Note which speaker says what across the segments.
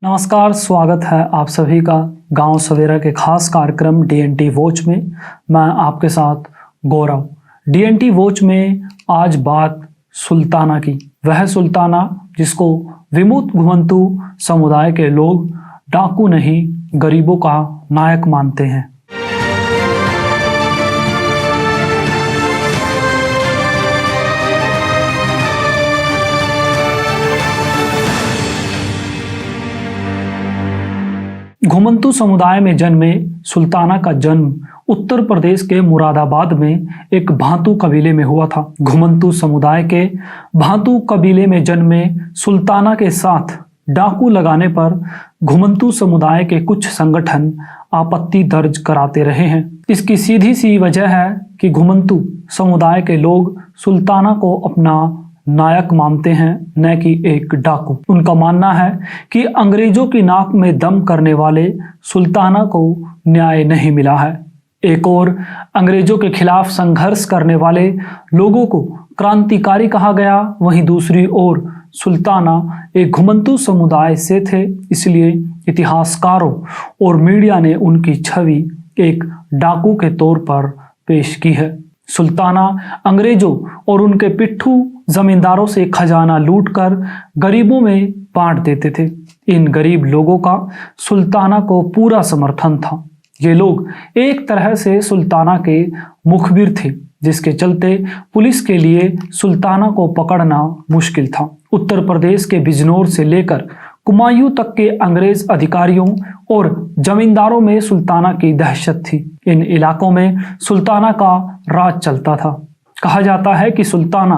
Speaker 1: नमस्कार, स्वागत है आप सभी का गांव सवेरा के खास कार्यक्रम डीएनटी वॉच में। मैं आपके साथ गौरव। डीएनटी वॉच में आज बात सुल्ताना की, वह सुल्ताना जिसको विमुक्त घुमंतु समुदाय के लोग डाकू नहीं गरीबों का नायक मानते हैं। घुमंतु समुदाय में जन्मे सुल्ताना का जन्म उत्तर प्रदेश के मुरादाबाद में एक भातु कबीले में हुआ था। घुमंतु समुदाय के भातु कबीले में जन्मे सुल्ताना के साथ डाकू लगाने पर घुमंतु समुदाय के कुछ संगठन आपत्ति दर्ज कराते रहे हैं। इसकी सीधी सी वजह है कि घुमंतु समुदाय के लोग सुल्ताना को अपना नायक मानते हैं, न कि एक डाकू। उनका मानना है कि अंग्रेजों की नाक में दम करने वाले सुल्ताना को न्याय नहीं मिला है। एक और अंग्रेजों के खिलाफ संघर्ष करने वाले लोगों को क्रांतिकारी कहा गया, वहीं दूसरी ओर सुल्ताना एक घुमंतु समुदाय से थे, इसलिए इतिहासकारों और मीडिया ने उनकी छवि एक डाकू के तौर पर पेश की है। सुल्ताना अंग्रेजों और उनके पिट्ठू जमींदारों से खजाना लूटकर गरीबों में बांट देते थे। इन गरीब लोगों का सुल्ताना को पूरा समर्थन था। ये लोग एक तरह से सुल्ताना के मुखबिर थे, जिसके चलते पुलिस के लिए सुल्ताना को पकड़ना मुश्किल था। उत्तर प्रदेश के बिजनौर से लेकर कुमायूं तक के अंग्रेज अधिकारियों और जमींदारों में सुल्ताना की दहशत थी। इन इलाकों में सुल्ताना का राज चलता था। कहा जाता है कि सुल्ताना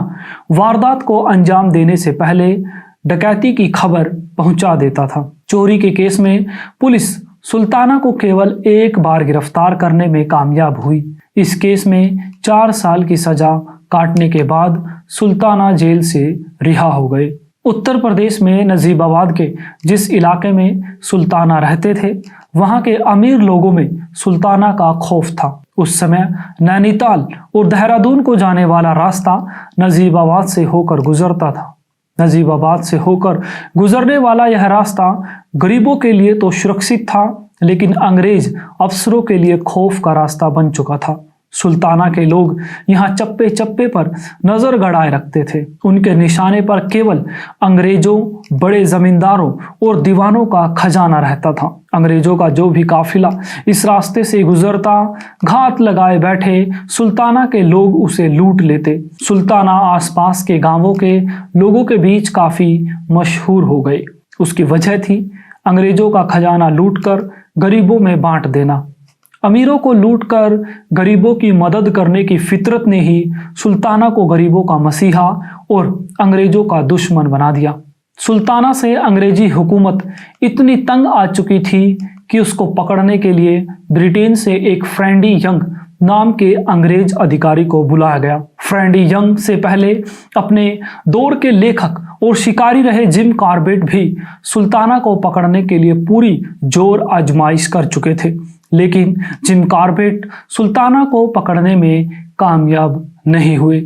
Speaker 1: वारदात को अंजाम देने से पहले डकैती की खबर पहुंचा देता था। चोरी के केस में पुलिस सुल्ताना को केवल एक बार गिरफ्तार करने में कामयाब हुई। इस केस में 4 साल की सजा काटने के बाद सुल्ताना जेल से रिहा हो गए। उत्तर प्रदेश में नजीबाबाद के जिस इलाके में सुल्ताना रहते थे, वहां के अमीर लोगों में सुल्ताना का खौफ था। उस समय नैनीताल और देहरादून को जाने वाला रास्ता नजीबाबाद से होकर गुजरता था। नजीबाबाद से होकर गुजरने वाला यह रास्ता गरीबों के लिए तो सुरक्षित था, लेकिन अंग्रेज अफसरों के लिए खौफ का रास्ता बन चुका था। सुल्ताना के लोग यहाँ चप्पे चप्पे पर नजर गड़ाए रखते थे। उनके निशाने पर केवल अंग्रेजों, बड़े जमींदारों और दीवानों का खजाना रहता था। अंग्रेजों का जो भी काफिला इस रास्ते से गुजरता, घात लगाए बैठे सुल्ताना के लोग उसे लूट लेते। सुल्ताना आसपास के गांवों के लोगों के बीच काफी मशहूर हो गए। उसकी वजह थी अंग्रेजों का खजाना लूटकर गरीबों में बांट देना। अमीरों को लूटकर गरीबों की मदद करने की फितरत ने ही सुल्ताना को गरीबों का मसीहा और अंग्रेजों का दुश्मन बना दिया। सुल्ताना से अंग्रेजी हुकूमत इतनी तंग आ चुकी थी कि उसको पकड़ने के लिए ब्रिटेन से एक फ्रेंडी यंग नाम के अंग्रेज अधिकारी को बुलाया गया। फ्रेंडी यंग से पहले अपने दौर के लेखक और शिकारी रहे जिम कॉर्बेट भी सुल्ताना को पकड़ने के लिए पूरी जोर आजमाइश कर चुके थे, लेकिन जिम कॉर्बेट सुल्ताना को पकड़ने में कामयाब नहीं हुए।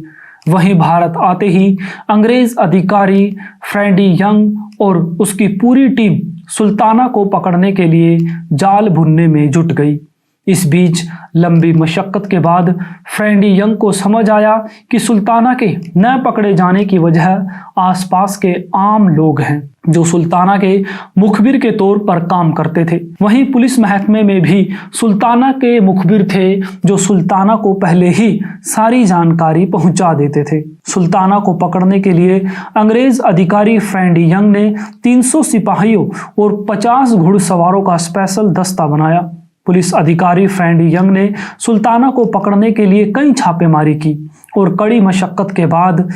Speaker 1: वहीं भारत आते ही अंग्रेज अधिकारी फ्रेंडी यंग और उसकी पूरी टीम सुल्ताना को पकड़ने के लिए जाल बुनने में जुट गई। इस बीच लंबी मशक्कत के बाद फ्रेंडी यंग को समझ आया कि सुल्ताना के न पकड़े जाने की वजह आसपास के आम लोग हैं, जो सुल्ताना के मुखबिर के तौर पर काम करते थे। वहीं पुलिस महकमे में भी सुल्ताना के मुखबिर थे, जो सुल्ताना को पहले ही सारी जानकारी पहुंचा देते थे। सुल्ताना को पकड़ने के लिए अंग्रेज अधिकारी फ्रेंडी यंग ने 300 सिपाहियों और 50 घुड़सवारों का स्पेशल दस्ता बनाया। पुलिस अधिकारी फ्रेंडी यंग ने सुल्ताना को पकड़ने के लिए कई छापेमारी की और कड़ी मशक्कत के बाद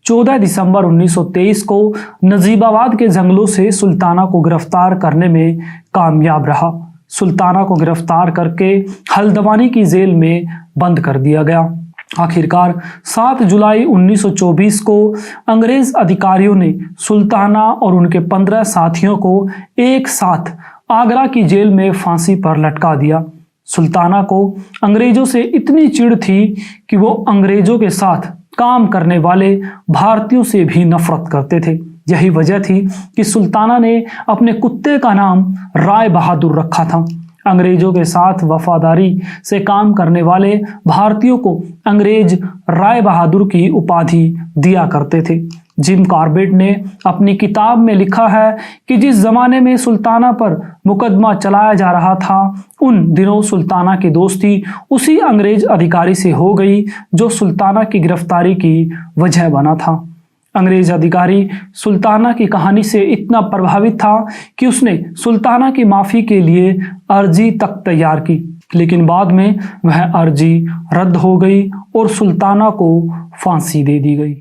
Speaker 1: 14 दिसंबर 1923 को नजीबाबाद के जंगलों से सुल्ताना को गिरफ्तार करने में कामयाब रहा। सुल्ताना को गिरफ्तार करके हल्द्वानी की जेल में बंद कर दिया गया। आखिरकार 7 जुलाई 1924 को अंग्रेज अधिकारियों ने सुल्ताना और उनके 15 साथियों को एक साथ आगरा की जेल में फांसी पर लटका दिया। सुल्ताना को अंग्रेजों से इतनी चिढ़ थी कि वो अंग्रेजों के साथ काम करने वाले भारतीयों से भी नफरत करते थे। यही वजह थी कि सुल्ताना ने अपने कुत्ते का नाम राय बहादुर रखा था। अंग्रेजों के साथ वफादारी से काम करने वाले भारतीयों को अंग्रेज राय बहादुर की उपाधि दिया करते थे। जिम कॉर्बेट ने अपनी किताब में लिखा है कि जिस जमाने में सुल्ताना पर मुकदमा चलाया जा रहा था, उन दिनों सुल्ताना की दोस्ती उसी अंग्रेज अधिकारी से हो गई जो सुल्ताना की गिरफ्तारी की वजह बना था। अंग्रेज अधिकारी सुल्ताना की कहानी से इतना प्रभावित था कि उसने सुल्ताना की माफी के लिए अर्जी तक तैयार की, लेकिन बाद में वह अर्जी रद्द हो गई और सुल्ताना को फांसी दे दी गई।